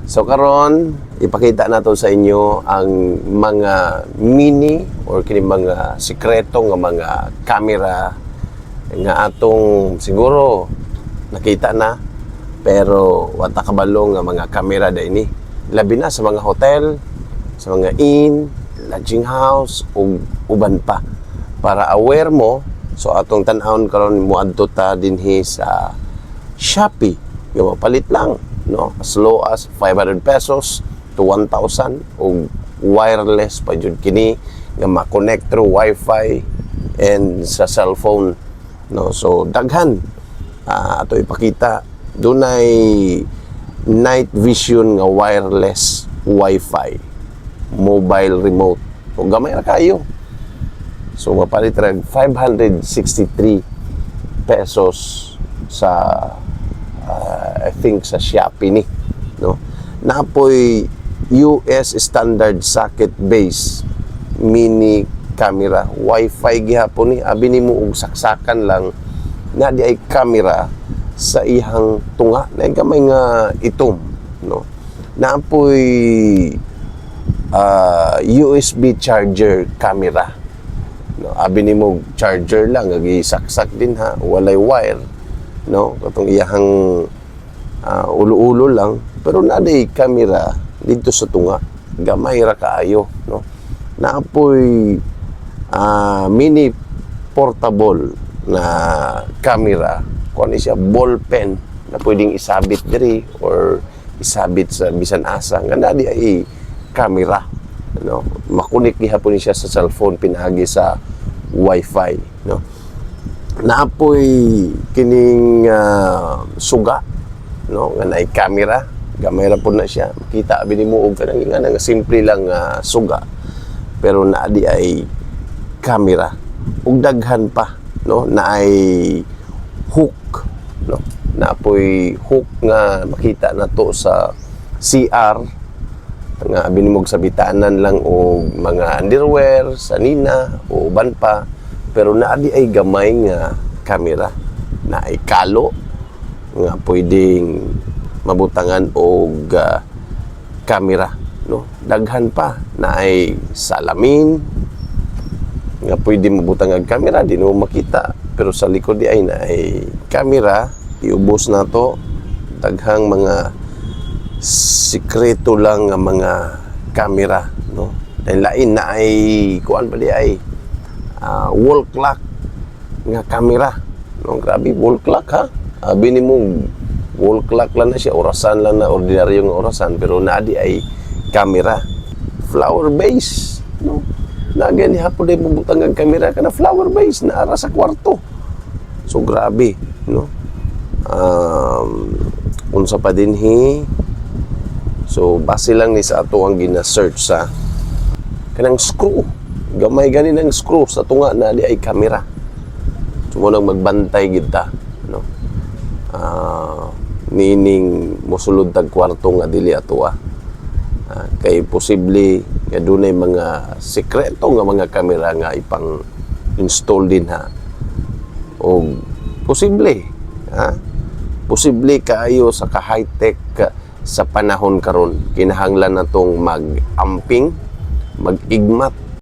So karon ipakita nato sa inyo ang mga mini or kini mga sikreto nga mga camera nga atong siguro nakita na pero wata kabalo nga mga camera da ini. Labi na sa mga hotel, sa mga inn, lodging house ug uban pa. Para aware mo, so atong tan-awon karon moadto ta dinhi sa Shopee. Nga mapalit lang, no? As low as 500 pesos to 1,000 o wireless pa jud kini nga ma-connect through Wi-Fi and sa cellphone, no? So daghan ato ipakita dunay night vision nga wireless Wi-Fi mobile remote o gamay ra kayo. So mapalit ra 563 pesos sa I think sa Shopee ni, no? Napoy US standard socket base mini camera Wi-Fi gihapon ni, abi nimo og saksakan lang na di ay camera sa ihang tunga na gamay nga itom, no? Napoy USB charger camera, no? Abi nimo charger lang gisaksak din ha, walay wire, no? Katong iyahang ulo-ulo lang pero naday camera dito sa tunga, gamay ra kaayo, no? Naapoy mini portable na camera, kuan siya ball pen na pwedeng isabit diri or isabit sa bisan asa nga nadi ay camera, no? Makunik gihapon siya sa cellphone pinaagi sa Wi-Fi, no? Naapoy kining suga, no? Nga naay camera, gamay ra pud na siya, makita abi nimo og kanang nga simple lang suga pero naadi ay camera ug daghan pa, no? Naay hook, no? Naapoy hook nga makita nato sa CR nga abi nimo sa bitanan lang og mga underwear sa nina o uban pa, pero naadi ay gamay nga camera, naay kalo nga pwedeng mabutangan og camera, no? Daghan pa, naay salamin nga pwede mabutangan og camera di mo makita pero sa likod di ay naay camera. Iubos nato daghang mga sikreto lang nga mga camera, no? Dahil lain na ay kuan ba di ay wall clock nga camera, no? Grabe, wall clock ha, abi nimo wall clock lang na siya, orasan lang na ordinaryo nga orasan pero naadi ay camera. Flower base, no? Nagani hapon day mabutang ang camera kana flower base na ara sa kwarto. So grabe, no? Unsa pa dinhi, so base lang ni sa ato ang gina-search sa kanang screw, gamay gani ng screw sa tunga na di ay camera. So mo nang magbantay gid ta, no? Meaning mosulod tag kwarto nga dili atoa, kay posible nga dunay mga sekreto nga mga camera nga ipang install din ha, o posible posible kaayo sa ka-high-tech sa panahon karon kinahanglan natong mag-amping, mag-igmat